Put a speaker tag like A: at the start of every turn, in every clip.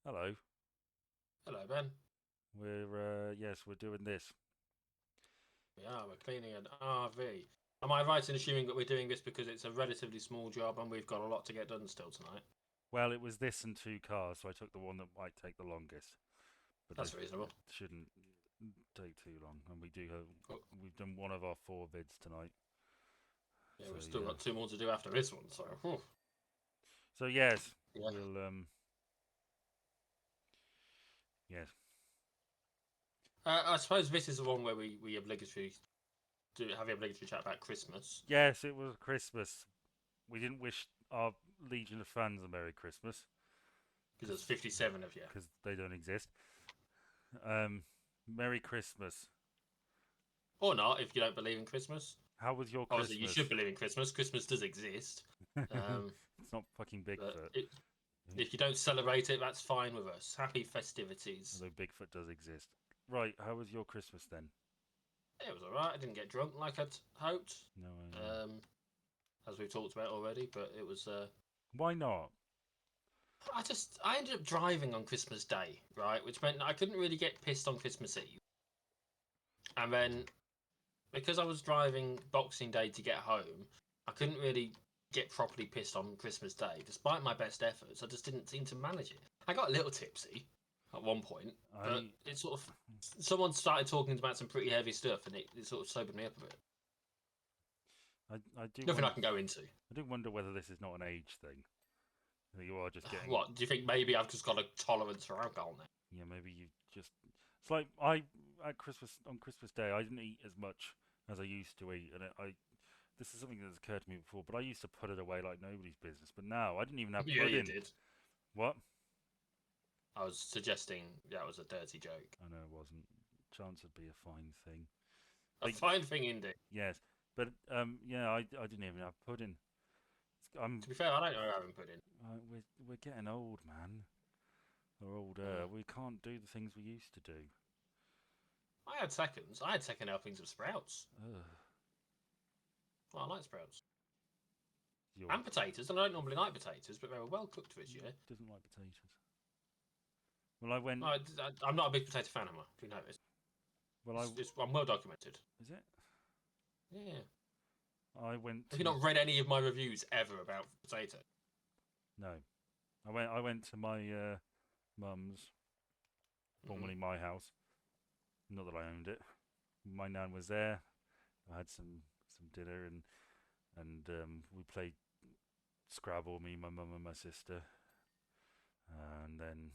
A: Hello.
B: Hello, Ben.
A: We're doing this.
B: We're cleaning an RV. Am I right in assuming that we're doing this because it's a relatively small job and we've got a lot to get done still tonight?
A: Well, it was this and two cars, so I took the one that might take the longest, but they
B: That's reasonable.
A: shouldn't take too long. And
B: Cool.
A: we've done one of our four vids tonight.
B: Yeah,
A: So
B: we've still
A: yeah.
B: got two more to do after this one, so whew.
A: So yes,
B: Yeah.
A: we'll yes.
B: I suppose this is the one where we obligatory do have the obligatory chat about Christmas
A: Yes, it was Christmas. We didn't wish our Legion of fans a Merry Christmas
B: because there's
A: because
B: 57 of you.
A: they don't exist. Um, Merry Christmas.
B: Or not, if you don't believe in Christmas.
A: How was your
B: Obviously, you should
A: Christmas?
B: believe in Christmas. Christmas does exist. Um,
A: It's not fucking
B: but
A: Bigfoot.
B: if you don't celebrate it, that's fine with us. Happy festivities.
A: Although Bigfoot does exist. Right, how was your Christmas then?
B: It was alright. I didn't get drunk like I'd hoped.
A: No, I know.
B: Um, as we've talked about already, but it was.
A: Why not?
B: I ended up driving on Christmas Day, right, which meant I couldn't really get pissed on Christmas Eve, and then because I was driving Boxing Day to get home, I couldn't really get properly pissed on Christmas Day, despite my best efforts. I just didn't seem to manage it. I got a little tipsy at one point, but
A: I,
B: it sort of someone started talking about some pretty heavy stuff, and it sort of sobered me up a bit.
A: I do
B: Nothing I
A: wonder.
B: can go into.
A: I do wonder whether this is not an age thing. That you are just getting.
B: What do you think? Maybe I've just got a tolerance for alcohol now.
A: Yeah, maybe you just. It's like I at Christmas on Christmas Day. I didn't eat as much as I used to eat, and I. This is something that's occurred to me before, but I used to put it away like nobody's business. But now I didn't even have
B: Yeah, you
A: pudding.
B: did.
A: What?
B: I was suggesting that was a dirty joke.
A: I know it wasn't. Chance would be a fine thing.
B: A
A: But
B: fine thing indeed.
A: yes, but yeah, I didn't even have pudding.
B: To
A: I'm
B: be fair, I don't know how I haven't put in.
A: we're getting old, man. We're
B: Uh,
A: older. We can't do the things we used to do.
B: I had seconds. I had second helpings of sprouts.
A: Ugh,
B: Well, I like sprouts.
A: your
B: And potatoes. And I don't normally like potatoes, but they were well cooked this year.
A: doesn't like potatoes. Well, I went.
B: I'm not a big potato fan, am I? If you notice.
A: Well, I
B: I'm well documented.
A: is it?
B: Yeah.
A: I went
B: Have you
A: to
B: not read any of my reviews ever about potato?
A: no. I went to my mum's,
B: Hmm.
A: formerly my house. Not that I owned it. My nan was there. I had some dinner and we played Scrabble. Me, my mum, and my sister, and then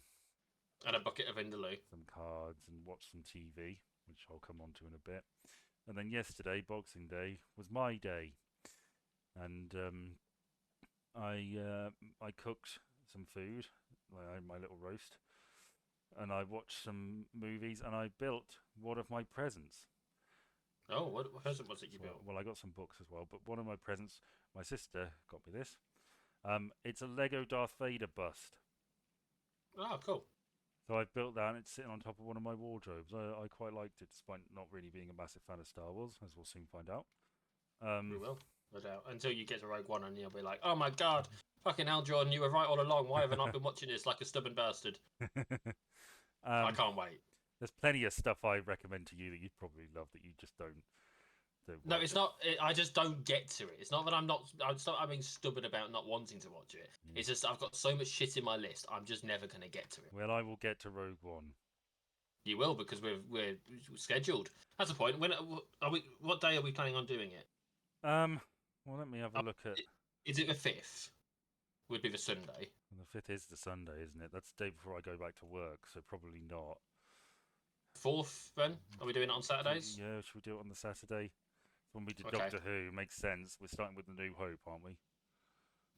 B: And a bucket of Vindaloo.
A: some cards and watched some TV, which I'll come on to in a bit. And then yesterday, Boxing Day, was my day, and I cooked some food, my little roast, and I watched some movies, and I built one of my presents.
B: Oh, what present was it you
A: So,
B: built?
A: well, I got some books as well, but one of my presents, my sister got me this. It's a Lego Darth Vader bust.
B: Oh, cool.
A: So I've built that, and it's sitting on top of one of my wardrobes. I quite liked it, despite not really being a massive fan of Star Wars, as we'll soon find out.
B: We
A: Um,
B: will, no doubt. Until you get to Rogue One and you'll be like, oh my god, fucking hell, Jordan, you were right all along. Why have I not been watching this like a stubborn bastard? I
A: um,
B: can't wait.
A: there's plenty of stuff I recommend to you that you'd probably love that you just don't
B: No, it's
A: watch.
B: not. I just don't get to it. It's not that I'm not. It's not. I'm being stubborn about not wanting to watch it.
A: Yeah.
B: It's just I've got so much shit in my list. I'm just never gonna get to it.
A: Well, I will get to Rogue One.
B: You will because we're scheduled. That's the point. When are we? What day are we planning on doing it?
A: Um, well, let me have a
B: Uh,
A: look at.
B: Is it the fifth? Would be the Sunday.
A: Well, the fifth is the Sunday, isn't it? That's the day before I go back to work, so probably not.
B: Fourth, then? Are we doing it on Saturdays?
A: Yeah, should we do it on the Saturday? When we did
B: Okay,
A: Doctor Who, makes sense. We're starting with the New Hope, aren't we?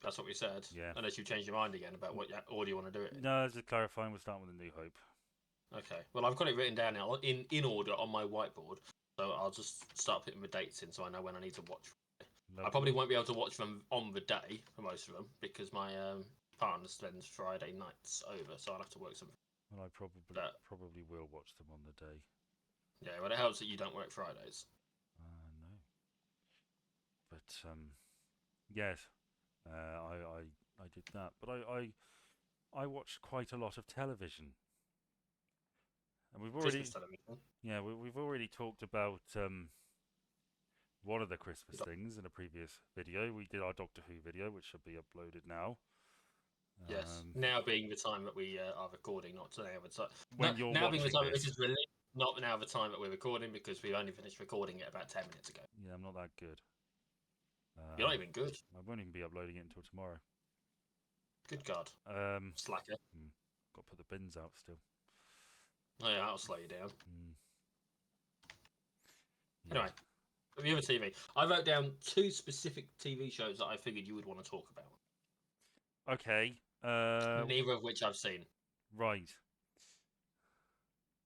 B: that's what we said.
A: Yeah.
B: Unless you change your mind again about what order you want to do it in.
A: No, just clarifying. We're starting with the New Hope.
B: Okay. Well, I've got it written down now in order on my whiteboard, so I'll just start putting the dates in so I know when I need to watch. I probably
A: Lovely.
B: won't be able to watch them on the day for most of them because my partner spends Friday nights over, so I'll have to work some.
A: Well, I probably
B: But
A: probably will watch them on the day.
B: yeah, well, it helps that you don't work Fridays.
A: No, but yes, I did that. But I I watch quite a lot of television, and we've
B: Christmas
A: already,
B: television.
A: yeah, we've already talked about one of the Christmas
B: You got-
A: things in a previous video. We did our Doctor Who video, which should be uploaded now.
B: Yes.
A: Um,
B: Now being the time that we are recording, not today, the time. No,
A: when you're
B: now being the
A: watching
B: time that this
A: this,
B: is released, not now the time that we're recording because we only finished recording it about 10 minutes ago.
A: yeah, I'm not that good.
B: You're not even good.
A: I won't even be uploading it until tomorrow.
B: Good God,
A: Um,
B: slacker.
A: Got to put the bins out still.
B: Oh, yeah, I'll slow you down.
A: Yeah.
B: Anyway, the other TV. I wrote down 2 specific TV shows that I figured you would want to talk about.
A: Okay.
B: Neither of which I've seen.
A: Right.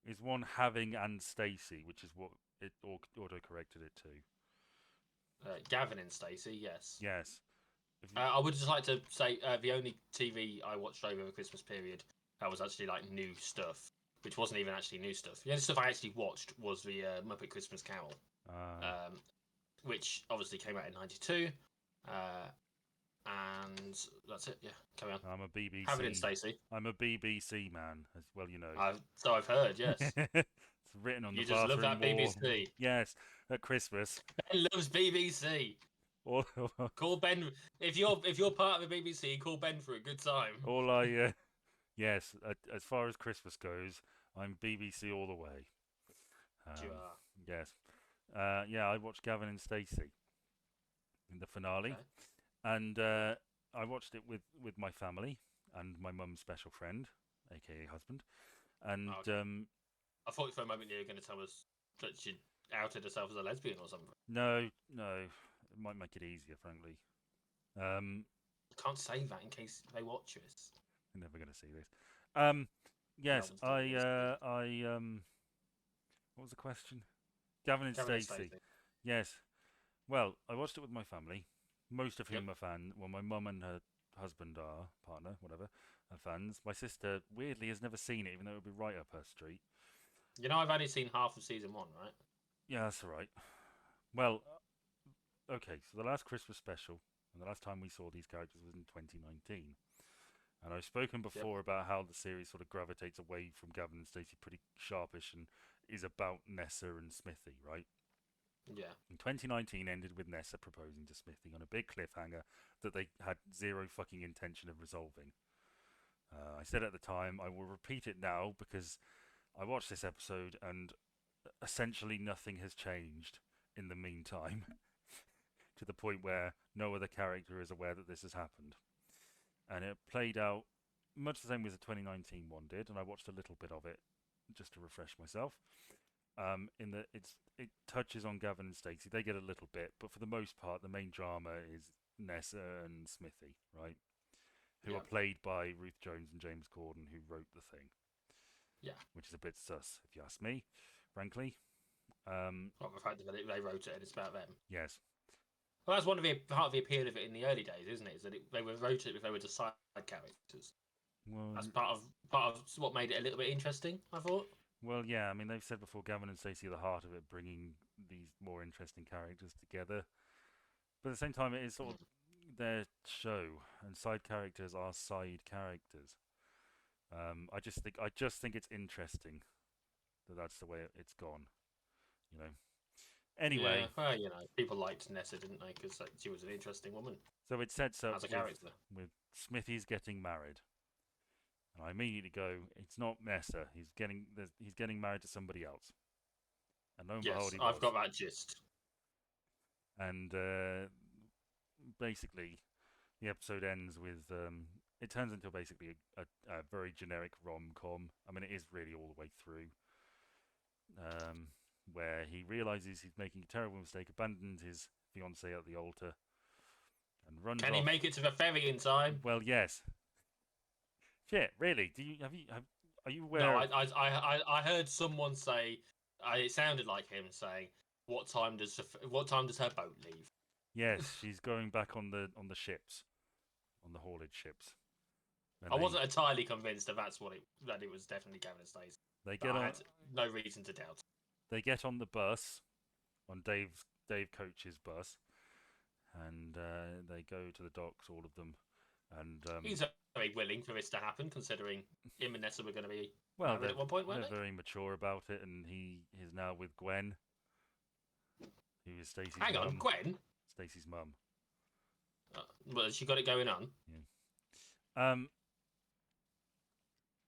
A: Is one Having and Stacey, which is what it auto corrected it to.
B: Gavin and Stacey, yes.
A: Yes.
B: I would just like to say the only TV I watched over the Christmas period that was actually like new stuff, which wasn't even actually new stuff. The only stuff I actually watched was the Muppet Christmas Carol, which obviously came out in '92, and that's it. Yeah, carry on.
A: I'm a BBC.
B: Have it in, Stacey.
A: I'm a BBC man, as well, you know.
B: So I've heard. Yes.
A: It's written on
B: You
A: the
B: just love
A: bathroom
B: that
A: wall.
B: BBC.
A: Yes, at Christmas.
B: Ben loves BBC. Call Ben if you're part of the BBC. Call Ben for a good time.
A: all I, yes, as far as Christmas goes, I'm BBC all the way.
B: You are.
A: Yes. Yeah, I watched Gavin and Stacey in the finale,
B: Okay.
A: and I watched it with my family and my mum's special friend, aka husband, and
B: Oh, okay. I thought for a moment you were going to tell us that she outed herself as a lesbian or something.
A: no, it might make it easier, frankly.
B: You can't say that in case they watch us.
A: You're never going to see this. Yes,
B: No one's gonna
A: what was the question? Gavin and
B: Gavin and
A: Stacey.
B: Stacey.
A: Yes. Well, I watched it with my family, most of whom
B: Yep.
A: are fan. Well, my mum and her husband are partner, whatever, are fans. My sister weirdly has never seen it, even though it would be right up her street.
B: You know, I've only seen half of season 1, right?
A: Yeah, that's all right. Well, okay. So the last Christmas special and the last time we saw these characters was in 2019. And I've spoken before about how the series sort of gravitates away from Gavin and Stacey pretty sharpish and is about Nessa and Smithy, right?
B: Yeah.
A: And 2019 ended with Nessa proposing to Smithy on a big cliffhanger that they had zero fucking intention of resolving. I said at the time, I will repeat it now because I watched this episode and essentially nothing has changed in the meantime to the point where no other character is aware that this has happened. And it played out much the same as the 2019 one did, and I watched a little bit of it just to refresh myself. In that it touches on Gavin and Stacey. They get a little bit, but for the most part, the main drama is Nessa and Smithy, right? Who are played by Ruth Jones and James Corden, who wrote the thing.
B: Yeah.
A: Which is a bit sus, if you ask me, frankly.
B: Well, the fact that they wrote it and it's about them.
A: Yes.
B: Well, that's one of the part of the appeal of it in the early days, isn't it? Is that they wrote it if they were just side characters.
A: Well,
B: That's part of what made it a little bit interesting, I thought.
A: Well, yeah. I mean, they've said before, Gavin and Stacey are the heart of it, bringing these more interesting characters together. But at the same time, it is sort of their show, and side characters are side characters. I just think it's interesting that that's the way it's gone. You know. Anyway.
B: Yeah, well, you know, people liked Nessa, didn't they? Because she was an interesting woman.
A: So it sets up
B: as a character
A: with Smithy's getting married, and I immediately go, "It's not Nessa. He's getting married to somebody else." And lo and behold, he was.
B: I've got that gist.
A: And basically, the episode ends with it turns into basically a very generic rom-com. I mean, it is really all the way through. Where he realizes he's making a terrible mistake, abandoned his fiancée at the altar, and runs off.
B: Can he make it to the ferry in time?
A: Well, yes. Shit, really? Are you aware?
B: No, I heard someone say. It sounded like him saying, "What time does her boat leave?"
A: Yes, she's going back on the ships, on the haulage ships.
B: I wasn't entirely convinced that it was definitely Gavin and Stacey.
A: They get on.
B: I had no reason to doubt.
A: They get on the bus, on Dave Coach's bus, and they go to the docks, all of them, And
B: He's very willing for this to happen, considering him and Nessa were going to be
A: well,
B: married at one point,
A: they're
B: weren't they?
A: very mature about it, and he is now with Gwen, who is Stacey's
B: Hang on,
A: mum.
B: Gwen.
A: Stacey's mum.
B: Well, she got it going on.
A: Yeah.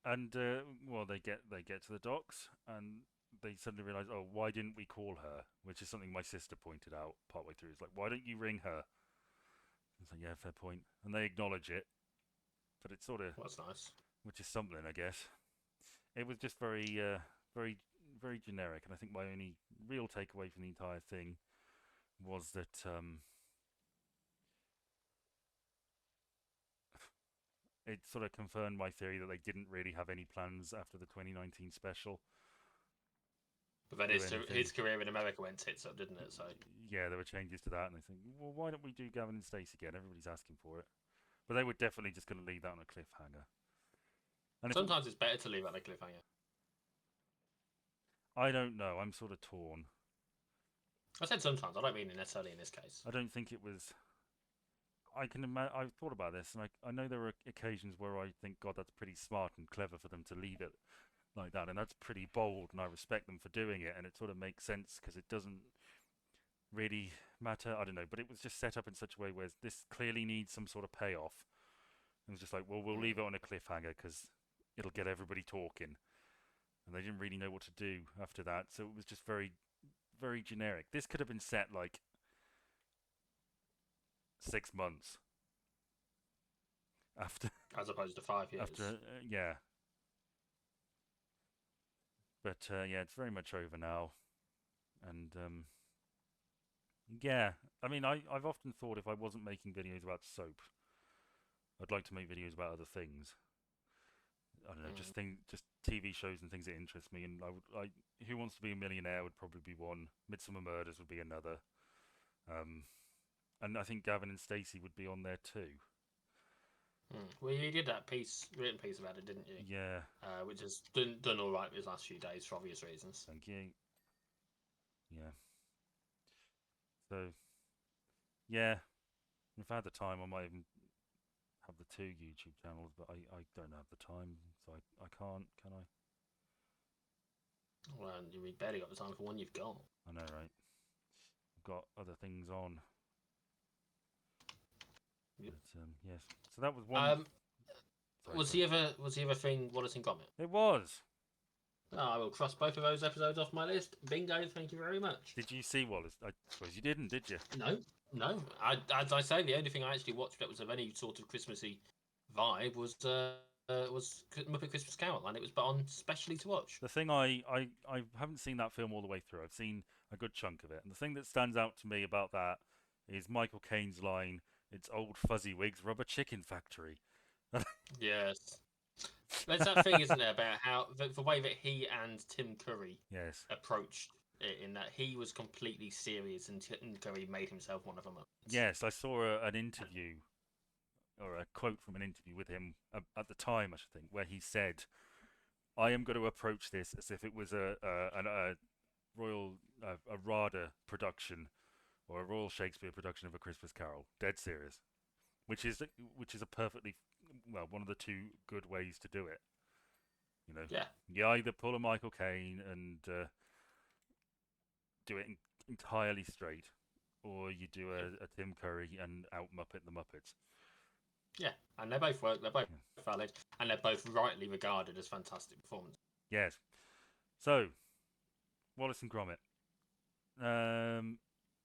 A: And well, they get to the docks, and they suddenly realise, oh, why didn't we call her? Which is something my sister pointed out partway through. It's like, why don't you ring her? It's like, yeah, fair point. And they acknowledge it, but it's sort of,
B: That's nice.
A: which is something, I guess. It was just very, very, very generic, and I think my only real takeaway from the entire thing was that it sort of confirmed my theory that they didn't really have any plans after the 2019 special.
B: But then his career in America went tits up, didn't it? So
A: yeah, there were changes to that, and I think, well, why don't we do Gavin and Stacey again? Everybody's asking for it, but they were definitely just going to leave that on a cliffhanger. And
B: sometimes it's better to leave it on a cliffhanger.
A: I don't know. I'm sort of torn.
B: I said sometimes. I don't mean necessarily in this case.
A: I don't think it was. I've thought about this, and I know there are occasions where I think, God, that's pretty smart and clever for them to leave it like that, and that's pretty bold, and I respect them for doing it, and it sort of makes sense because it doesn't really matter. I don't know, but it was just set up in such a way where this clearly needs some sort of payoff. It was just like, well, we'll leave it on a cliffhanger because it'll get everybody talking, and they didn't really know what to do after that, so it was just very, very generic. This could have been set like 6 months after,
B: as opposed to 5 years.
A: after, yeah. But yeah, it's very much over now, and yeah. I mean, I've often thought if I wasn't making videos about soap, I'd like to make videos about other things. I don't know, just TV shows and things that interest me. And Who Wants to Be a Millionaire would probably be one. Midsummer Murders would be another. And I think Gavin and Stacey would be on there too.
B: Well, you did that written piece about it, didn't you?
A: Yeah.
B: Which has done all right these last few days for obvious reasons.
A: Thank you. Yeah. So, yeah, if I had the time, I might even have the 2 YouTube channels, but I don't have the time, so I can't, can I?
B: Well, you barely got the time for one you've got.
A: I know, right? I've got other things on.
B: Yep.
A: But, yes. So that was one.
B: Was the other thing Wallace and Gromit?
A: It was.
B: I will cross both of those episodes off my list. Bingo, thank you very much.
A: Did you see Wallace? I suppose you didn't, did you?
B: No. As I say, the only thing I actually watched that was of any sort of Christmassy vibe was Muppet Christmas Carol, and it was put on specially to watch.
A: The thing I haven't seen that film all the way through. I've seen a good chunk of it, and the thing that stands out to me about that is Michael Caine's line, "It's old Fuzzywigs Rubber Chicken Factory."
B: Yes. There's that thing, isn't there, about how the way that he and Tim Curry approached it, in that he was completely serious and Tim Curry made himself one of them.
A: Yes, I saw an interview, or a quote from an interview with him at the time, I should think, where he said, "I am going to approach this as if it was a Royal a RADA production or a Royal Shakespeare production of A Christmas Carol, dead serious," which is a perfectly one of the 2 good ways to do it. You know, you either pull a Michael Caine and do it entirely straight, or you do a Tim Curry and out Muppet the Muppets.
B: Yeah, and they both work. They're both valid, and they're both rightly regarded as fantastic performances.
A: Yes. So, Wallace and Gromit.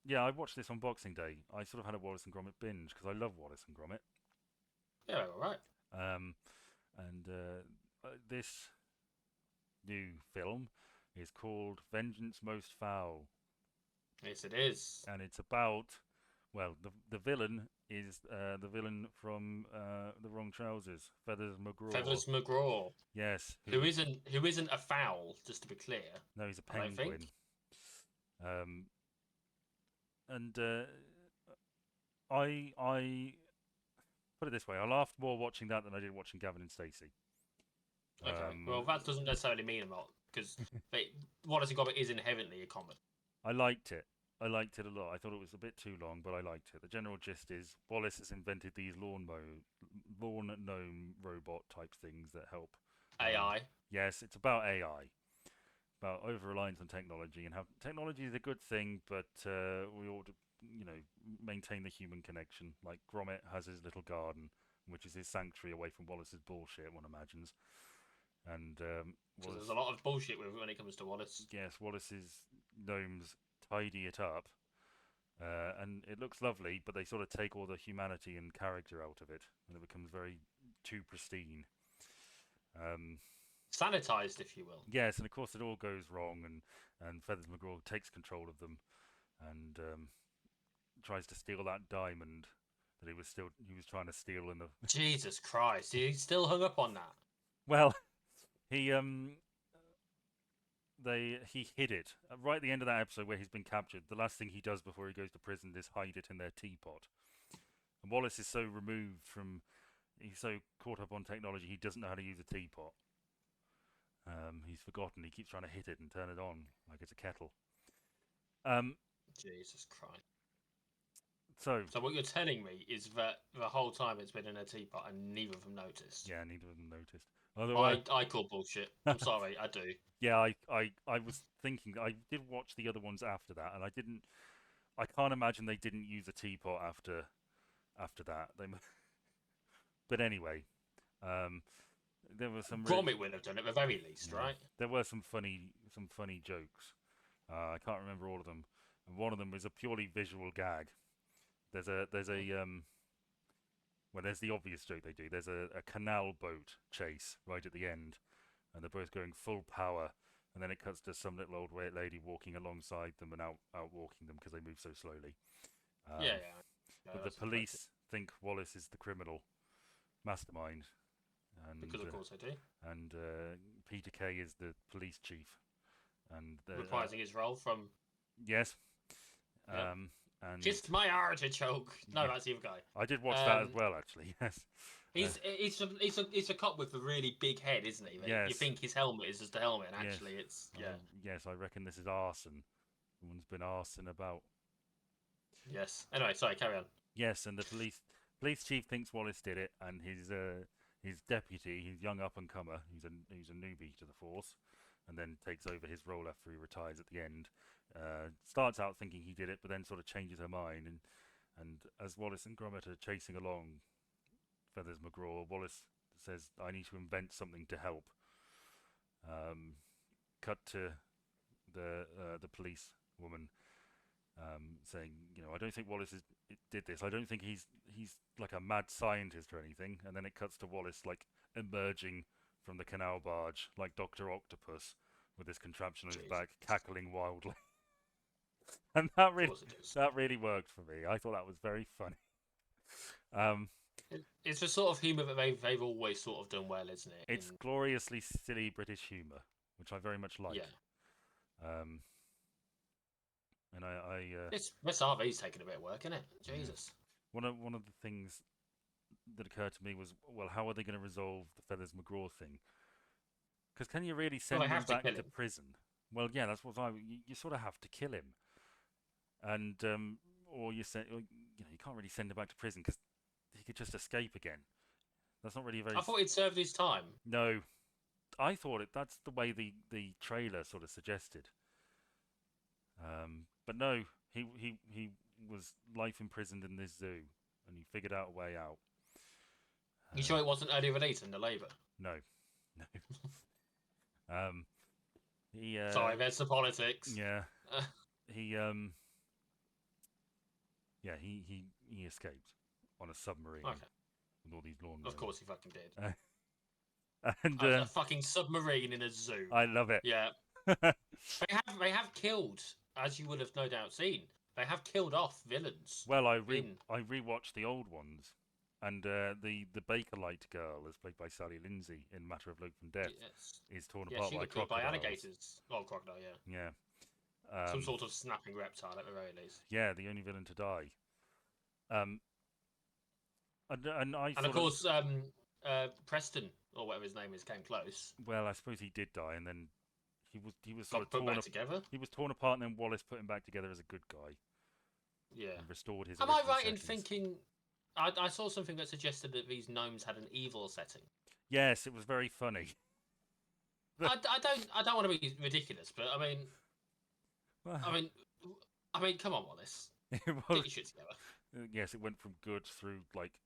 A: Yeah, I watched this on Boxing Day. I sort of had a Wallace and Gromit binge because I love Wallace and Gromit.
B: Yeah, all right.
A: And this new film is called Vengeance Most Foul.
B: Yes, it is.
A: And it's about, well, the villain is the villain from The Wrong Trousers, Feathers McGraw.
B: Feathers McGraw.
A: Yes.
B: Who isn't a fowl, just to be clear.
A: No, he's a penguin. And I put it this way: I laughed more watching that than I did watching Gavin and Stacey.
B: Okay. Well, that doesn't necessarily mean a lot because Wallace and Gromit is inherently a comedy.
A: I liked it. I liked it a lot. I thought it was a bit too long, but I liked it. The general gist is Wallace has invented these lawn gnome robot type things that help. Um,
B: AI.
A: yes, it's about AI, about over reliance on technology and how technology is a good thing, but we ought to, maintain the human connection. Like Gromit has his little garden, which is his sanctuary away from Wallace's bullshit, one imagines. And
B: So there's
A: Wallace,
B: a lot of bullshit with when it comes to Wallace.
A: yes, Wallace's gnomes tidy it up, and it looks lovely, but they sort of take all the humanity and character out of it, and it becomes very too pristine. Um,
B: Sanitized, if you will.
A: yes, and of course it all goes wrong, and Feathers McGraw takes control of them, and tries to steal that diamond that he was trying to steal in the
B: Jesus Christ, he's still hung up on that.
A: well he he hid it right at the end of that episode where he's been captured. The last thing he does before he goes to prison is hide it in their teapot. And Wallace is so removed from he's so caught up on technology he doesn't know how to use a teapot. He's forgotten. He keeps trying to hit it and turn it on like it's a kettle. Um,
B: Jesus Christ.
A: so
B: So what you're telling me is that the whole time it's been in a teapot and neither of them noticed.
A: yeah, neither of them noticed. Otherwise,
B: I call bullshit. I'm sorry, I do.
A: yeah, I was thinking I did watch the other ones after that, and I can't imagine they didn't use a teapot after that. But anyway, um, there were some
B: Gromit would have done it at the very least,
A: yeah,
B: right?
A: there were some funny jokes. I can't remember all of them. And one of them was a purely visual gag. There's a well, there's the obvious joke they do. There's a canal boat chase right at the end, and they're both going full power. And then it cuts to some little old lady walking alongside them and out walking them because they move so slowly.
B: Yeah,
A: Um,
B: yeah. Yeah,
A: but the
B: that's expected.
A: police think Wallace is the criminal mastermind, and
B: Because of course I do.
A: Peter Kay is the police chief, and
B: Reprising his role from
A: yes,
B: yep.
A: um, and
B: Kiss my artichoke. No,
A: yeah,
B: that's the other guy.
A: I did watch that as well actually. Yes,
B: He's a cop with a really big head, isn't he? You
A: yes,
B: think his helmet is just a helmet, and
A: yes,
B: actually it's yeah.
A: yes. I reckon this is arson. Someone's been arson about.
B: Yes. Anyway, sorry, carry on.
A: Yes, and the police chief thinks Wallace did it, and his deputy, his young up and comer, who's a newbie to the force, and then takes over his role after he retires at the end. Starts out thinking he did it, but then sort of changes her mind, and as Wallace and Gromit are chasing along Feathers McGraw, Wallace says, "I need to invent something to help." Um, cut to the police woman saying, I don't think Wallace did this. I don't think he's like a mad scientist or anything. And then it cuts to Wallace like emerging from the canal barge like Doctor Octopus with this contraption on his back, cackling wildly. And
B: Of course it is.
A: that really worked for me. I thought that was very funny. Um,
B: It's the sort of humour that they've always sort of done well, isn't it?
A: it's gloriously silly British humour, which I very much like.
B: Yeah.
A: Um, and
B: This RV's taking a bit of work, isn't it?
A: yeah.
B: Jesus.
A: One of the things that occurred to me was, well, how are they going to resolve the Feathers McGraw thing? Because can you really
B: Well,
A: send
B: they
A: him
B: have to
A: back
B: kill
A: to
B: him.
A: prison? Well, yeah, that's what you sort of have to kill him, and or you can't really send him back to prison because he could just escape again. That's not really very.
B: I thought he'd served his time.
A: No, I thought it. That's the way the trailer sort of suggested. But no, he was life imprisoned in this zoo, and he figured out a way out.
B: You sure it wasn't early release in the Labour?
A: No, no. um, he
B: Sorry, there's the politics.
A: yeah, he yeah he escaped on a submarine
B: Okay.
A: with all these lawn
B: Of
A: mowers.
B: course he fucking did.
A: And
B: A fucking submarine in a zoo.
A: I love it.
B: Yeah. They have killed, as you would have no doubt seen, they have killed off villains.
A: Well, I rewatched the old ones, and the Bakelite girl, as played by Sally Lindsay in Matter of Life and Death,
B: Yes.
A: is torn
B: Yeah,
A: apart
B: she
A: by
B: got killed by
A: crocodiles.
B: alligators. Oh, crocodile, yeah.
A: Yeah.
B: Some sort of snapping reptile at the very least.
A: Yeah, the only villain to die. Um, and I
B: And
A: sort
B: of course, Preston, or whatever his name is, came close.
A: well, I suppose he did die, and then He was sort
B: Got
A: of
B: put
A: torn
B: back together.
A: he was torn apart, and then Wallace put him back together as a good guy
B: Yeah.
A: and restored his
B: Am I
A: original
B: right in
A: settings.
B: thinking? I saw something that suggested that these gnomes had an evil setting.
A: Yes, it was very funny.
B: I don't want to be ridiculous, but I mean,
A: Well,
B: I mean, I mean, come on, Wallace,
A: it
B: get
A: was,
B: your shit together.
A: yes, it went from good through like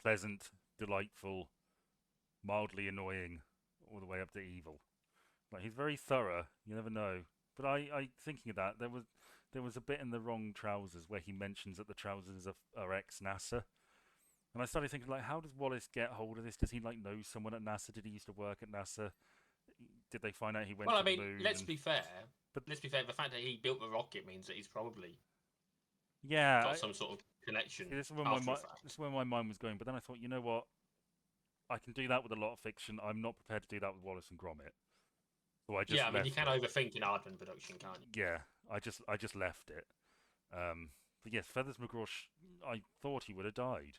A: pleasant, delightful, mildly annoying, all the way up to evil. Like he's very thorough. You never know. But I thinking of that, there was a bit in the wrong trousers where he mentions that the trousers are ex NASA, and I started thinking like, how does Wallace get hold of this? Does he like know someone at NASA? Did he used to work at NASA? Did they find out he went
B: Well, I
A: to the
B: mean,
A: moon?
B: let's be fair.
A: But
B: Let's be fair. The fact that he built the rocket means that he's probably
A: yeah,
B: got some sort of connection
A: see, this is where
B: after the fact.
A: this is where my mind was going. But then I thought, you know what? I can do that with a lot of fiction. I'm not prepared to do that with Wallace and Gromit. So I just
B: Yeah, I mean, you
A: left
B: can
A: it.
B: overthink an Aardman production, can't you?
A: Yeah, I just left it. But yes, Feathers McGraw. I thought he would have died,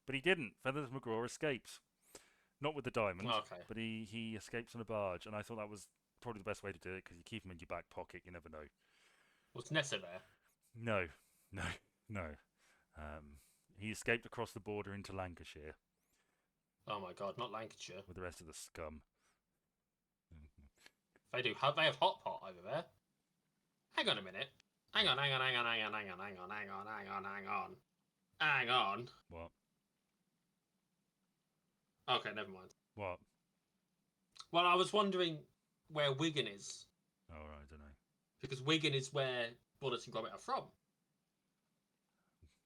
A: but he didn't. Feathers McGraw escapes, not with the diamond,
B: Okay.
A: but he escapes on a barge, and I thought that was probably the best way to do it because you keep him in your back pocket. You never know.
B: Was Nessa there?
A: No, no, no. He escaped across the border into Lancashire
B: Oh my God, not Lancashire.
A: with the rest of the scum.
B: They do. They have hot pot over there. Hang on a minute. Hang on. Hang on.
A: What?
B: Okay, never mind.
A: What?
B: Well, I was wondering where Wigan is,
A: Oh, I don't know.
B: because Wigan is where Wallace and Gromit are from.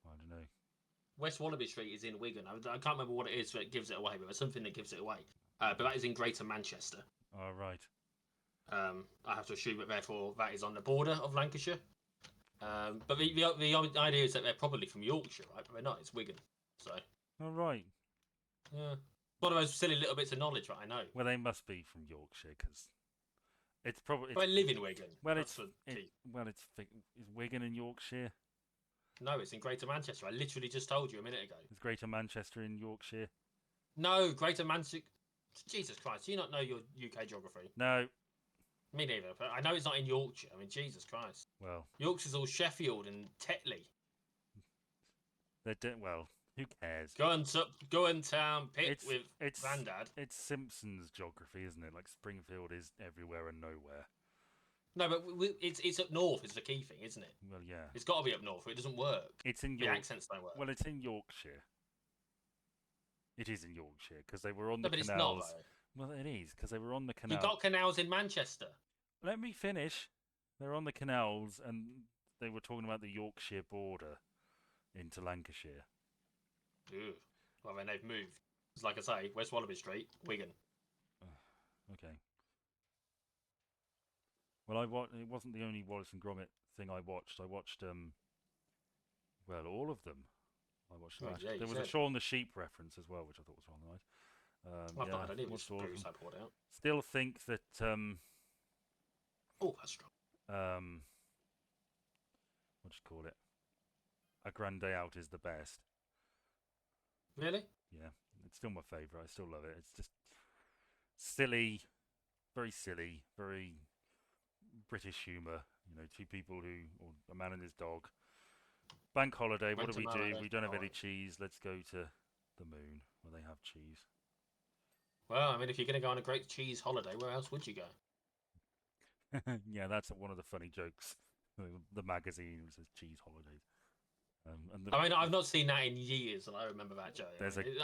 A: I don't know.
B: West Wallaby Street is in Wigan. I can't remember what it is that gives it away, but there's something that gives it away. But that is in Greater Manchester.
A: All right.
B: I have to assume that therefore that is on the border of Lancashire. But the idea is that they're probably from Yorkshire, right? But they're not. It's Wigan. So
A: All right.
B: yeah, one of those silly little bits of knowledge that I know.
A: Well, they must be from Yorkshire because it's probably.
B: But I live in Wigan.
A: Well,
B: That's
A: it's
B: the key.
A: is Wigan in Yorkshire?
B: No, it's in Greater Manchester. I literally just told you a minute ago.
A: Is Greater Manchester in Yorkshire?
B: No, Greater Manchester. Jesus Christ, do you not know your UK geography?
A: No.
B: Me neither. But I know it's not in Yorkshire. I mean, Jesus Christ.
A: Well,
B: Yorkshire's all Sheffield and Tetley.
A: well. Who cares?
B: Go and town pit with
A: it's
B: Grandad.
A: it's Simpsons geography, isn't it? Like Springfield is everywhere and nowhere.
B: No, but it's up north is the key thing, isn't it?
A: Well, yeah.
B: It's got to be up north. Or it doesn't work.
A: It's in
B: The
A: York.
B: accents don't work.
A: Well, it's in Yorkshire. It is in Yorkshire because they were on
B: No,
A: the
B: but
A: canals.
B: it's not though.
A: Well, it is because they were on the
B: You've
A: canal.
B: got canals in Manchester.
A: Let me finish. They're on the canals and they were talking about the Yorkshire border into Lancashire.
B: Ew. Well, then they've moved. It's like I say, West Wallaby Street, Wigan.
A: Okay. Well, it wasn't the only Wallace and Gromit thing I watched. I watched well, all of them. I watched.
B: Oh, yeah,
A: there was
B: said.
A: a Shaun the Sheep reference as well, which I thought was rather nice.
B: I've
A: yeah,
B: not had any of
A: watched
B: this
A: all of
B: booze
A: them.
B: I poured out.
A: Still think that
B: Oh, that's strong.
A: what do you call it? A Grand Day Out is the best.
B: Really?
A: Yeah, it's still my favourite. I still love it. It's just silly, very British humour. You know, two people or a man and his dog. Bank holiday. What
B: Went
A: do we
B: to
A: do?
B: Malaga.
A: We don't have any
B: Alright.
A: cheese. Let's go to the moon where they have cheese.
B: Well, I mean, if you're going to go on a great cheese holiday, where else would you go?
A: Yeah, that's one of the funny jokes. The magazine says cheese holidays.
B: I mean, I've not seen that in years, and I remember that joke.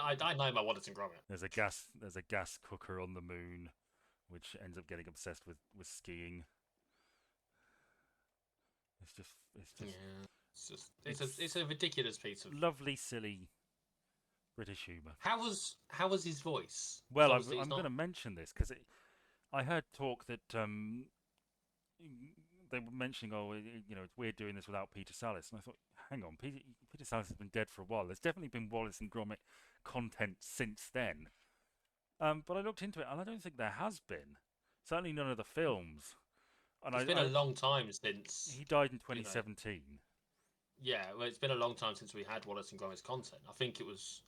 B: I know my Wallace and Gromit.
A: There's a gas cooker on the moon, which ends up getting obsessed with skiing. It's just
B: It's a ridiculous piece of.
A: lovely, silly British humour.
B: How was his voice?
A: Well, I'm
B: Obviously it's
A: going to
B: not-
A: mention this because I heard talk that they were mentioning, it's weird doing this without Peter Sallis, and I thought, hang on, Peter Sallis has been dead for a while. There's definitely been Wallace and Gromit content since then. But I looked into it, and I don't think there has been. Certainly none of the films. And
B: It's been a long time since.
A: He died in 2017.
B: Yeah, well, it's been a long time since we had Wallace and Gromit's content. I think it was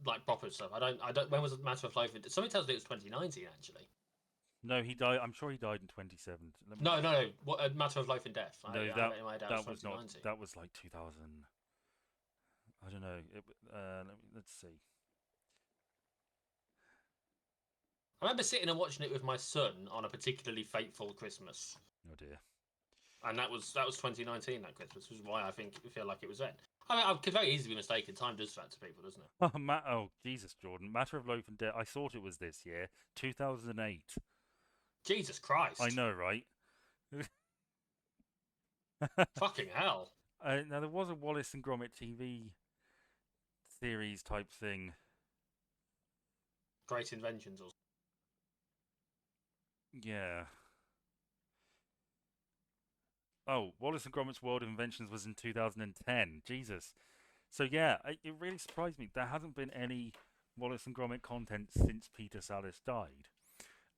B: like proper stuff. I don't. When was Matter of Life? Somebody tells me it was 2019 actually.
A: No, he died. I'm sure he died in 27. Let me.
B: No, no, no. What a matter of life and death.
A: No,
B: I have it in my head. That was
A: that was not.
B: 2019.
A: That was like 2000. I don't know. Let's see.
B: I remember sitting and watching it with my son on a particularly fateful Christmas,
A: Oh dear.
B: and that was 2019. That Christmas was why I feel like it was then. I mean, I could very easily be mistaken. Time does that to people, doesn't it?
A: Oh, Jesus, Jordan. Matter of Loaf and Death. I thought it was this year, 2008.
B: Jesus Christ!
A: I know, right?
B: Fucking hell!
A: Now there was a Wallace and Gromit TV series type thing.
B: Great inventions, or
A: Yeah. Oh, Wallace and Gromit's World of Inventions was in 2010. Jesus. So yeah, it really surprised me. There hasn't been any Wallace and Gromit content since Peter Sallis died.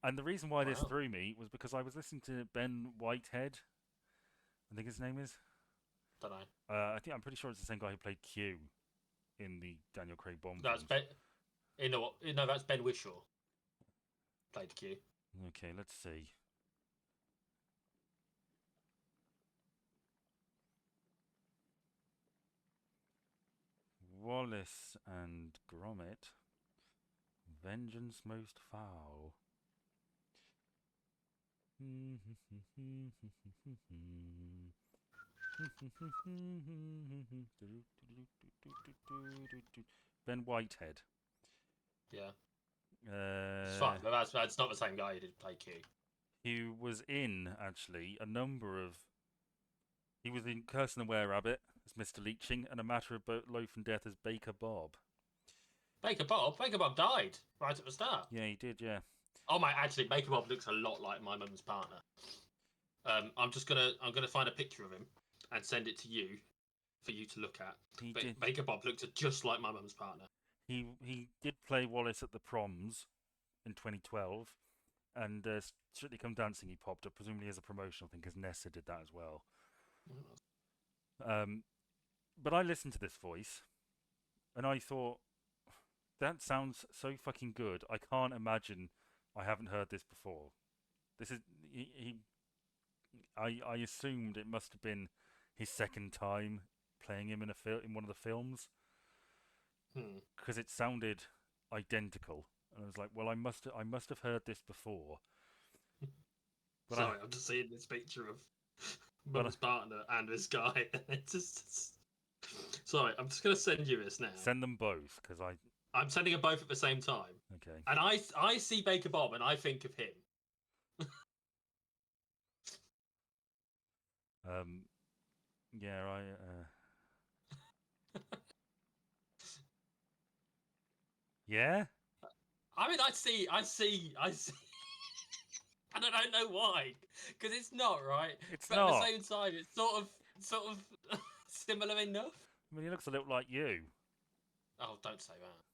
A: And the reason why this
B: wow.
A: threw me was because I was listening to Ben Whitehead. I think his name is.
B: Don't know.
A: I'm pretty sure it's the same guy who played Q in the Daniel Craig Bond
B: That's
A: films.
B: Ben. No, that's Ben Whishaw. Played Q.
A: Okay, let's see. Wallace and Gromit. Vengeance most foul. Ben Whitehead.
B: Yeah. It's fine, but that's not the same guy who did play Q.
A: He was in actually a number of. He was in Curse and the Were Rabbit as Mr. Leaching, and A Matter of Loaf and Death as Baker Bob.
B: Baker Bob died right at the start.
A: Yeah, he did. Yeah.
B: Oh my! Actually, Baker Bob looks a lot like my mum's partner. I'm gonna find a picture of him and send it to you for you to look at.
A: He did.
B: Baker Bob looks just like my mum's partner.
A: He did play Wallace at the Proms in 2012, and Strictly Come Dancing he popped up, presumably as a promotional thing, because Nessa did that as well. But I listened to this voice, and I thought, that sounds so fucking good. I can't imagine I haven't heard this before. This is I assumed it must have been his second time playing him in one of the films, because it sounded identical, and I was like, well, I must have heard this before.
B: But sorry, I'm just seeing this picture of mum's partner and this guy, and it's just. Sorry, I'm just gonna send you this now.
A: Send them both, because
B: I'm sending them both at the same time.
A: Okay.
B: And I see Baker Bob and I think of him.
A: Yeah, Yeah?
B: I mean, I see. And I don't know why, because it's not right.
A: It's
B: but
A: not.
B: At the same time, it's sort of similar enough.
A: I mean, he looks a little like you.
B: Oh, don't say that.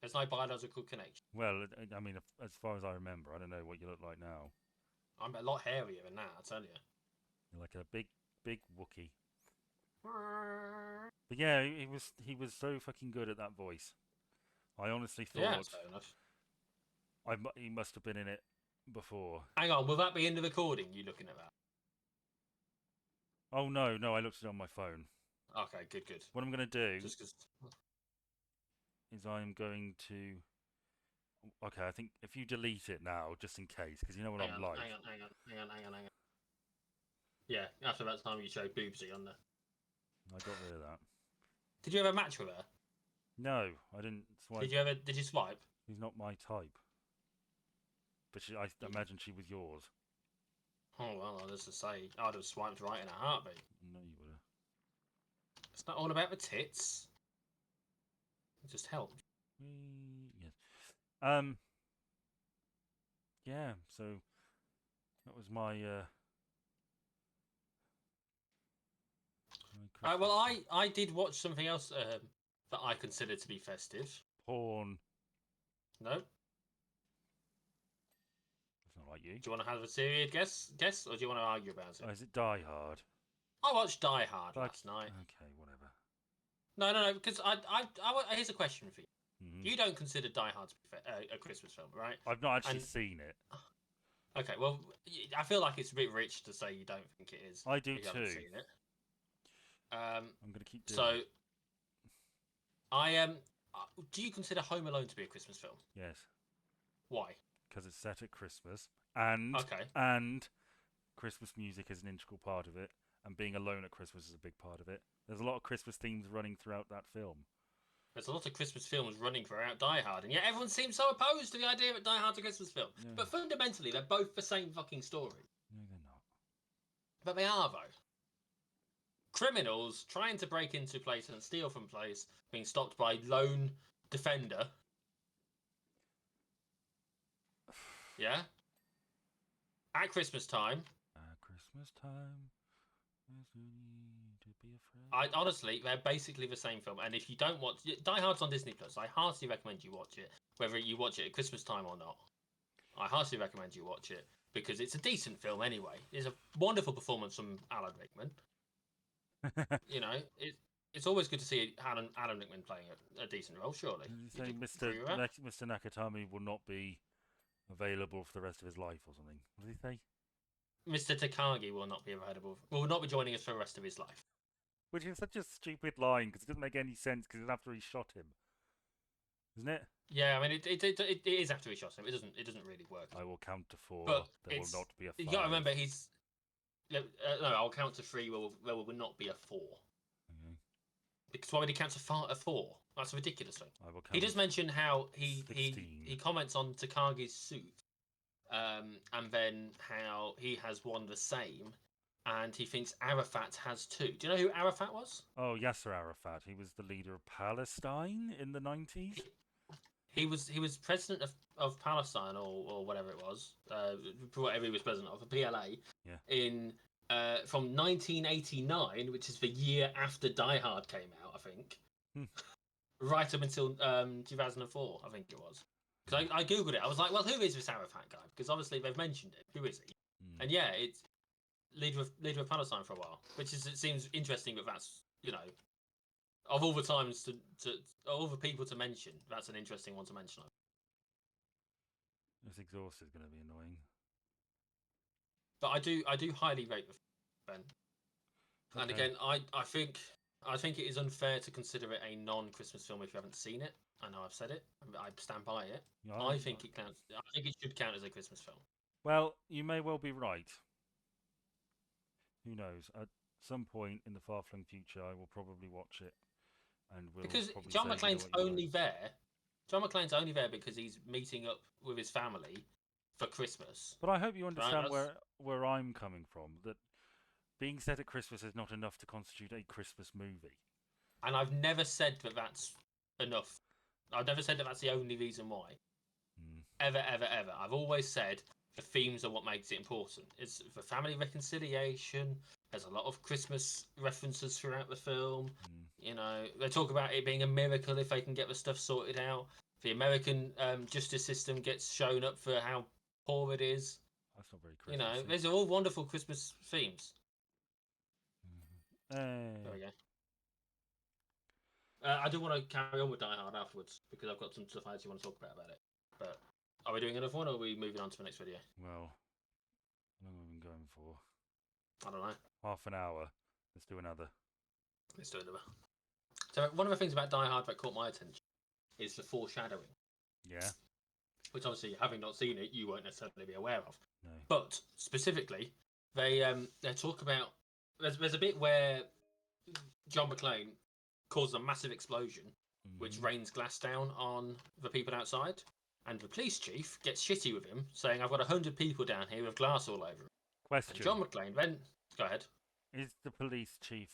B: There's no biological connection.
A: Well, I mean, as far as I remember, I don't know what you look like now.
B: I'm a lot hairier than that, I tell you.
A: You're like a big Wookiee. But yeah, he was so fucking good at that voice. I honestly thought.
B: Yeah, that's fair enough.
A: He must have been in it before.
B: Hang on, will that be in the recording? You looking at that?
A: Oh no, I looked at it on my phone.
B: Okay, good.
A: What I'm gonna do
B: Just 'cause...
A: is I'm going to. Okay, I think if you delete it now, just in case, because you know what I'm like.
B: Hang on. Yeah, after that time you showed boobsy on there.
A: I got rid of that.
B: Did you ever match with her?
A: No, I didn't swipe.
B: Did you swipe?
A: She's not my type. But I imagine she was yours.
B: Oh, well, I'll just say, I'd have swiped right in a heartbeat.
A: No, you would have.
B: It's not all about the tits. It just helped.
A: Yes. Yeah, so that was my
B: Well, I did watch something else that I consider to be festive.
A: Porn.
B: No?
A: It's not like you.
B: Do you want to have a serious guess, or do you want to argue about it?
A: Oh, is it Die Hard?
B: I watched Die Hard last night.
A: Okay, whatever.
B: No, because here's a question for you.
A: Mm-hmm.
B: You don't consider Die Hard to be a Christmas film, right?
A: I've not actually seen it.
B: Okay, well, I feel like it's a bit rich to say you don't think it is.
A: I do
B: if you haven't
A: too.
B: seen it.
A: I'm gonna keep doing
B: So
A: it.
B: I am. Do you consider Home Alone to be a Christmas film?
A: Yes,
B: Why?
A: because it's set at Christmas, and
B: Okay.
A: and Christmas music is an integral part of it, and being alone at Christmas is a big part of it. There's a lot of Christmas themes running throughout that film.
B: There's a lot of Christmas films running throughout Die Hard, and yet everyone seems so opposed to the idea that Die Hard's a Christmas film.
A: No,
B: But fundamentally, they're both the same fucking story.
A: no, they're not.
B: But they are, though. Criminals trying to break into place and steal from place, being stopped by lone defender. Yeah? At Christmas time.
A: At Christmas time, there's no need to be afraid.
B: Honestly, they're basically the same film. And if you don't watch Die Hard's on Disney Plus, I heartily recommend you watch it, whether you watch it at Christmas time or not. I heartily recommend you watch it because it's a decent film anyway. It's a wonderful performance from Alan Rickman. You know, it's always good to see Alan Rickman playing a decent role. Surely,
A: Did you
B: Would
A: say
B: you
A: Mr.
B: agree with that?
A: Mr. Nakatami will not be available for the rest of his life or something? What did he say?
B: Mr. Takagi will not be available. Will not be joining us for the rest of his life.
A: Which is such a stupid line because it doesn't make any sense because it's after he shot him, isn't it?
B: Yeah, I mean it is after he shot him. It doesn't really work.
A: I will count to 4.
B: But
A: There will not be a 5.
B: You got to remember he's. No, I'll count to 3. There will not be a 4.
A: Okay.
B: Because why would he count to 4? That's a ridiculous thing.
A: I will count
B: He does mention how he
A: 16.
B: comments on Takagi's suit, and then how he has one the same, and he thinks Arafat has 2. Do you know who Arafat was?
A: Oh, Yasser Arafat. He was the leader of Palestine in the 90s.
B: He was president of Palestine or whatever it was, whatever he was president of, PLA,
A: Yeah.
B: in from 1989, which is the year after Die Hard came out, I think, right up until 2004, I think it was. Because I googled it, I was like, well, who is this Arafat guy? Because obviously they've mentioned it. Who is he? And yeah, it's leader of Palestine for a while, which is it seems interesting that that's of all the times to all the people to mention, that's an interesting one to mention.
A: This exhaust is going to be annoying.
B: But I do highly rate the Ben. And
A: Okay.
B: again, I think it is unfair to consider it a non-Christmas film if you haven't seen it. I know I've said it. I stand by it.
A: Yeah,
B: I think it counts. I think it should count as a Christmas film.
A: Well, you may well be right. Who knows? At some point in the far-flung future, I will probably watch it, and will
B: Because
A: probably
B: John
A: say,
B: McClane's
A: you know what,
B: only
A: you guys-
B: there. John McClane's only there because he's meeting up with his family for Christmas.
A: But I hope you understand
B: that's-
A: where I'm coming from. That being set at Christmas is not enough to constitute a Christmas movie.
B: And I've never said that that's enough. I've never said that that's the only reason why. Ever, ever, ever. I've always said the themes are what makes it important. It's for family reconciliation. There's a lot of Christmas references throughout the film. You know, they talk about it being a miracle if they can get the stuff sorted out. The American justice system gets shown up for how poor it is.
A: That's not very Christmas.
B: You know, these are all wonderful Christmas themes.
A: Hey.
B: There we go. I do want to carry on with Die Hard afterwards because I've got some stuff I actually want to talk about it. But are we doing another one or are we moving on to the next video?
A: Well, how long have we been going for?
B: I don't know.
A: Half an hour. Let's do another.
B: Let's do another. So one of the things about Die Hard that caught my attention is the foreshadowing.
A: Yeah.
B: Which obviously, having not seen it, you won't necessarily be aware of.
A: No.
B: But specifically, they talk about there's a bit where John McClane causes a massive explosion, which rains glass down on the people outside, and the police chief gets shitty with him, saying, "I've got 100 people down here with glass all over them."
A: Question.
B: And John McClane then go ahead.
A: Is the police chief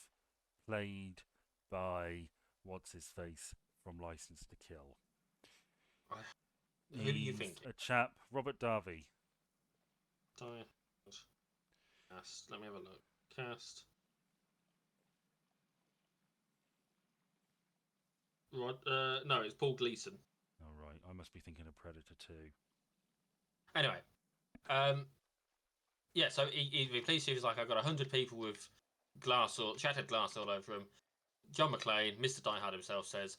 A: played by what's his face from License to Kill?
B: Who do you
A: He's
B: think?
A: a chap, Robert Darby.
B: Cast. Let me have a look. Cast. Rod, no, it's Paul Gleason.
A: Oh, right. I must be thinking of Predator 2.
B: Anyway, yeah. So the police chief is like, "I've got 100 people with shattered glass all over them." John McClane, Mr. Die Hard himself, says,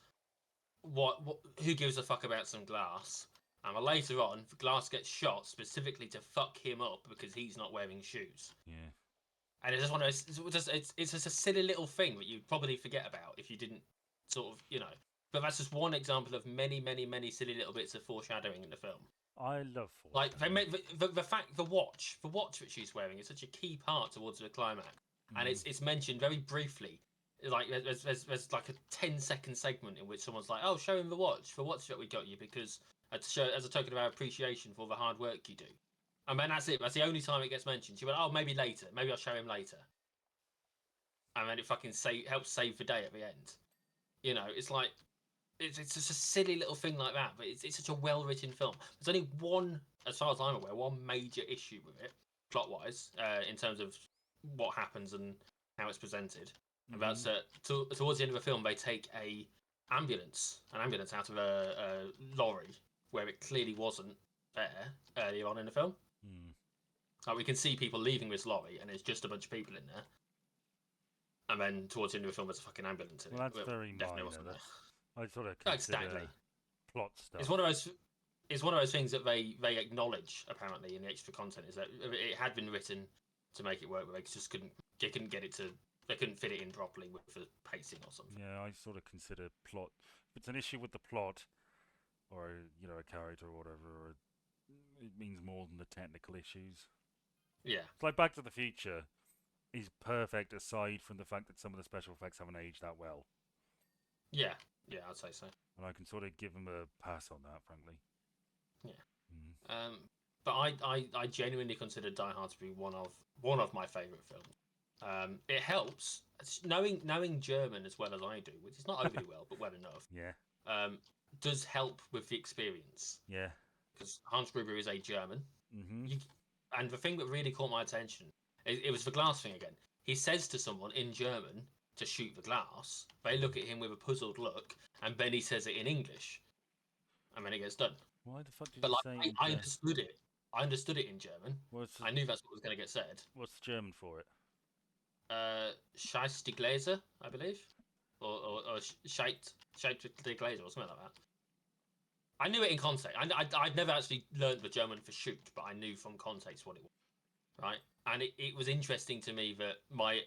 B: "What? Who gives a fuck about some glass?" And later on, Glass gets shot specifically to fuck him up because he's not wearing shoes.
A: Yeah.
B: And it's just one of those. It's just a silly little thing that you'd probably forget about if you didn't sort of, you know. But that's just one example of many, many, many silly little bits of foreshadowing in the film.
A: I love
B: Like they
A: foreshadowing.
B: make the watch that she's wearing is such a key part towards the climax, and it's mentioned very briefly. Like there's like a 10-second segment in which someone's like, "Oh, show him the watch that we got you because as a token of our appreciation for the hard work you do." And then that's it. That's the only time it gets mentioned. She went, "Oh, maybe later. Maybe I'll show him later." And then it fucking helps save the day at the end. You know, it's like it's just a silly little thing like that, but it's such a well written film. There's only one, as far as I'm aware, one major issue with it, plot wise, in terms of what happens and how it's presented. And that's towards the end of the film, they take an ambulance out of a lorry where it clearly wasn't there earlier on in the film. Like we can see people leaving this lorry, and there's just a bunch of people in there. And then towards the end of the film, there's a fucking ambulance in
A: Well,
B: it.
A: that's very minor. I sort of consider
B: Exactly.
A: plot stuff.
B: It's one of those things that they acknowledge apparently in the extra content is that it had been written to make it work, but they just couldn't get it to. They couldn't fit it in properly with the pacing or something.
A: Yeah, I sort of consider plot. If it's an issue with the plot, or a character or whatever, or it means more than the technical issues.
B: Yeah.
A: It's like Back to the Future is perfect aside from the fact that some of the special effects haven't aged that well.
B: Yeah, I'd say so.
A: And I can sort of give them a pass on that, frankly.
B: Yeah. But I genuinely consider Die Hard to be one of my favourite films. It helps knowing German as well as I do, which is not overly well, but well enough.
A: Yeah.
B: Does help with the experience.
A: Yeah.
B: Because Hans Gruber is a German.
A: Mm-hmm.
B: And the thing that really caught my attention, it was the glass thing again. He says to someone in German to shoot the glass. They look at him with a puzzled look, and then he says it in English, and then it gets done.
A: Why the fuck did
B: But
A: you
B: like,
A: say?
B: I understood it. I understood it in German. I knew that's what was going to get said.
A: What's German for it?
B: Scheiß die Gläser, I believe, or Scheit die Gläser, or something like that. I knew it in context. I'd never actually learned the German for shoot, but I knew from context what it was. Right, and it was interesting to me that my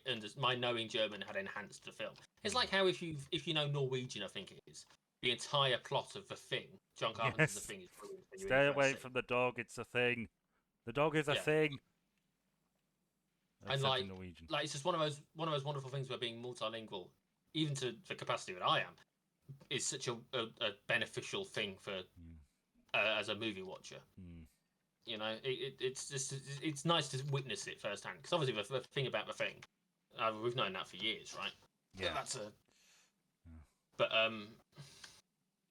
B: knowing German had enhanced the film. It's like how if you know Norwegian, I think it is, the entire plot of The Thing, John Carpenter's The Thing, is brilliant.
A: Stay away from the dog. It's a thing. The dog is a thing.
B: And like it's just one of those wonderful things where being multilingual, even to the capacity that I am, is such a beneficial thing for as a movie watcher. You know, it's nice to witness it firsthand because obviously the thing about The Thing, we've known that for years, right?
A: Yeah.
B: But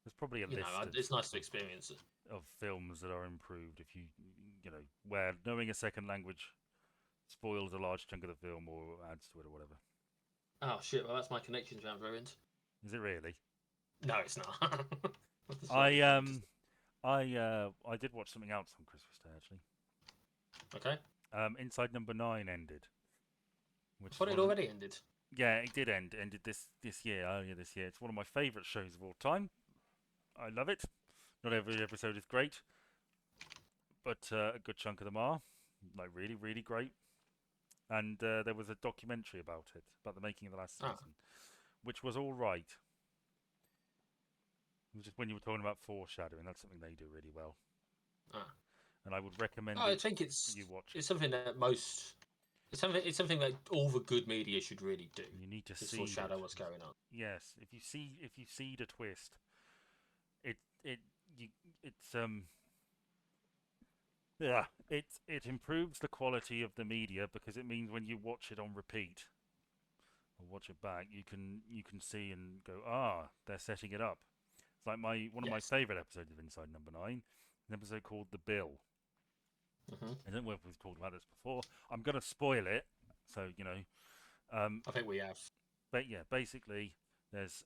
A: there's probably a list.
B: It's nice to experience it.
A: Of films that are improved if where knowing a second language spoils a large chunk of the film or adds to it or whatever.
B: Oh shit! Well, that's my connection round ruined.
A: Is it really?
B: No, it's not.
A: I did watch something else on Christmas Day actually.
B: Okay.
A: Inside Number 9 ended.
B: I thought it already ended.
A: Yeah, it did end. Ended this year, earlier this year. It's one of my favourite shows of all time. I love it. Not every episode is great, but a good chunk of them are. Like really, really great. And there was a documentary about it, about the making of the last season, which was all right. Just when you were talking about foreshadowing, that's something they do really well. And I would recommend.
B: I think you watch. It's something that It's something that all the good media should really do.
A: You need to see
B: foreshadow what's going on.
A: Yes, if you see the twist, it improves the quality of the media because it means when you watch it on repeat or watch it back, you can see and go, they're setting it up. It's like one of my favourite episodes of Inside Number 9, an episode called The Bill. I don't know if we've talked about this before. I'm going to spoil it, so
B: I think we have.
A: But yeah, basically, there's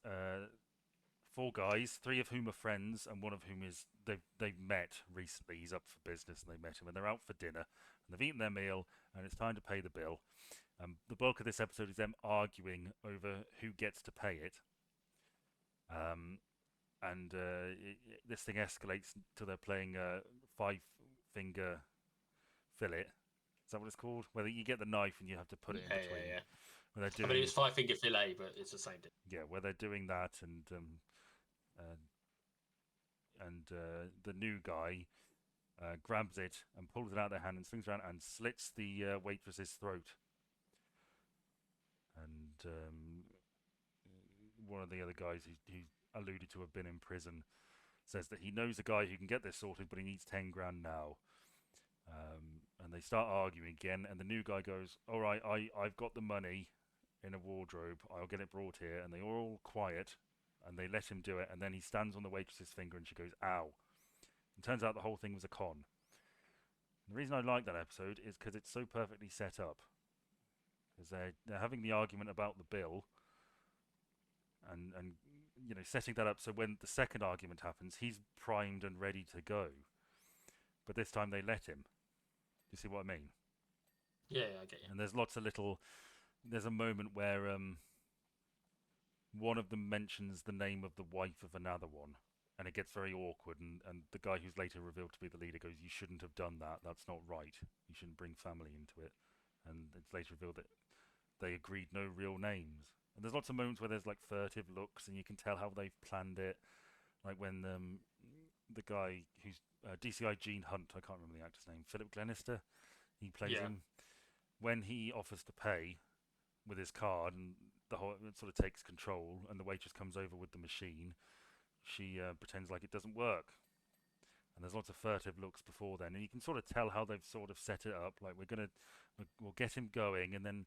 A: 4 guys, 3 of whom are friends, and one of whom is they've met recently. He's up for business, and they met him, and they're out for dinner, and they've eaten their meal, and it's time to pay the bill. The bulk of this episode is them arguing over who gets to pay it. and this thing escalates till they're playing five finger fillet. Is that what it's called? Where you get the knife and you have to put it in between.
B: Yeah.
A: Where they're
B: I mean,
A: doing,
B: it's 5 finger fillet, but it's the same thing.
A: yeah, where they're doing that, uh, and the new guy grabs it and pulls it out of their hand and swings around and slits the waitress's throat. And one of the other guys who alluded to have been in prison says that he knows a guy who can get this sorted, but he needs 10 grand now. And they start arguing again, and the new guy goes, "All right, I've got the money in a wardrobe. I'll get it brought here." And they are all quiet, and they let him do it. And then he stands on the waitress's finger, and she goes, "Ow!" It turns out the whole thing was a con. The reason I like that episode is because it's so perfectly set up. Because they're having the argument about the bill, and setting that up so when the second argument happens, he's primed and ready to go. But this time they let him. You see what I mean?
B: Yeah, I get you.
A: And there's lots of little. There's a moment where one of them mentions the name of the wife of another one, and it gets very awkward. And the guy who's later revealed to be the leader goes, "You shouldn't have done that. That's not right. You shouldn't bring family into it." And it's later revealed that they agreed no real names. And there's lots of moments where there's like furtive looks, and you can tell how they've planned it. Like when the guy who's DCI Gene Hunt, I can't remember the actor's name, Philip Glenister, he plays him. When he offers to pay with his card, and the whole it sort of takes control, and the waitress comes over with the machine, she pretends like it doesn't work. And there's lots of furtive looks before then, and you can sort of tell how they've sort of set it up. Like we'll get him going, and then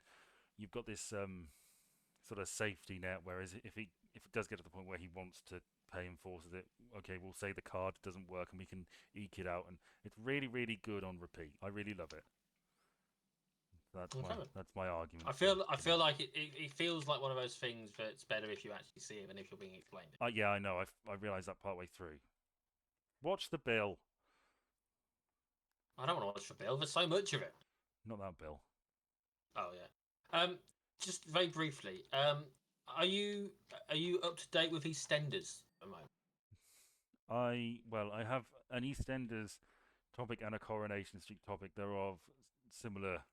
A: you've got this sort of safety net. Whereas if it does get to the point where he wants to pay and forces it, okay, we'll say the card doesn't work, and we can eke it out. And it's really, really good on repeat. I really love it. That's my argument.
B: I feel like it feels like one of those things that's better if you actually see it than if you're being explained.
A: Yeah, I know. I realised that partway through. Watch the bill.
B: I don't want to watch the bill. There's so much of it.
A: Not that bill.
B: Oh yeah. Just very briefly. Are you up to date with EastEnders at the moment?
A: I have an EastEnders topic and a Coronation Street topic. They're of similar.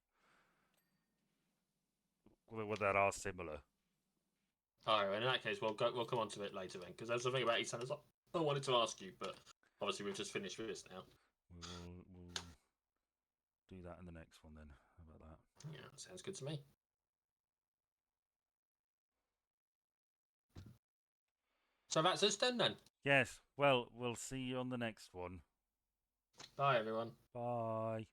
A: Well, that are similar.
B: All right. In that case, we'll come on to it later then, because there's something about EastEnders I wanted to ask you, but obviously we've just finished with this now.
A: We'll do that in the next one then. How about that?
B: Yeah, sounds good to me. So that's us done then.
A: Yes. Well, we'll see you on the next one.
B: Bye, everyone.
A: Bye.